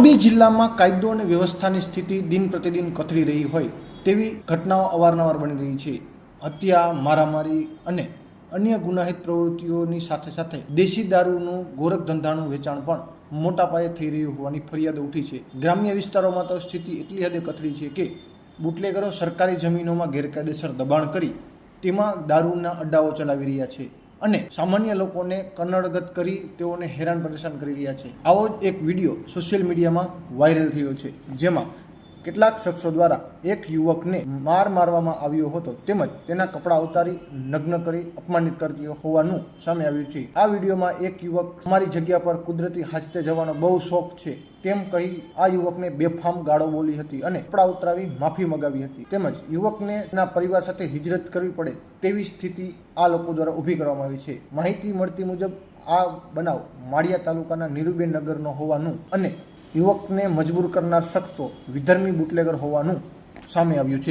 મોરબી જિલ્લામાં કાયદો અને વ્યવસ્થાની સ્થિતિ દિન પ્રતિદિન કથળી રહી હોય તેવી ઘટનાઓ અવારનવાર બની રહી છે. હત્યા, મારામારી અને અન્ય ગુનાહિત પ્રવૃત્તિઓની સાથે સાથે દેશી દારૂનું ગોરખ ધંધાનું વેચાણ પણ મોટા પાયે થઈ રહ્યું હોવાની ફરિયાદો ઉઠી છે. ગ્રામ્ય વિસ્તારોમાં તો સ્થિતિ એટલી હદે કથળી છે કે બુટલેગરો સરકારી જમીનોમાં ગેરકાયદેસર દબાણ કરી તેમાં દારૂના અડ્ડાઓ ચલાવી રહ્યા છે અને સામાન્ય લોકોને કન્નડગત કરી તેઓને હેરાન પરેશાન કરી રહ્યા છે. આવો જ એક વિડીયો સોશિયલ મીડિયામાં વાયરલ થયો છે, જેમાં કેટલાક શખ્સો દ્વારા એક યુવકને મારવામાં આવ્યો હતો તેમજ તેના કપડાં ઉતારી નગ્ન કરી અપમાનિત કરતી હોવાનું સામે આવ્યું છે. આ વિડીયોમાં એક યુવક અમારી જગ્યા પર કુદરતી હાજતે જવાનો બહુ શોખ છે તેમ કહી આ યુવકને બેફામ ગાળો બોલી હતી અને કપડાં ઉતરાવી માફી મગાવી હતી. તેમજ યુવકને તેના પરિવાર સાથે હિજરત કરવી પડે તેવી સ્થિતિ આ લોકો દ્વારા ઊભી કરવામાં આવી છે. માહિતી મળતી મુજબ આ બનાવ માળિયા તાલુકાના નીરુબેન નગરનો હોવાનું અને યુવકને મજબૂર કરનાર શખ્સો વિધર્મી બુટલેગર હોવાનું સામે આવ્યું છે.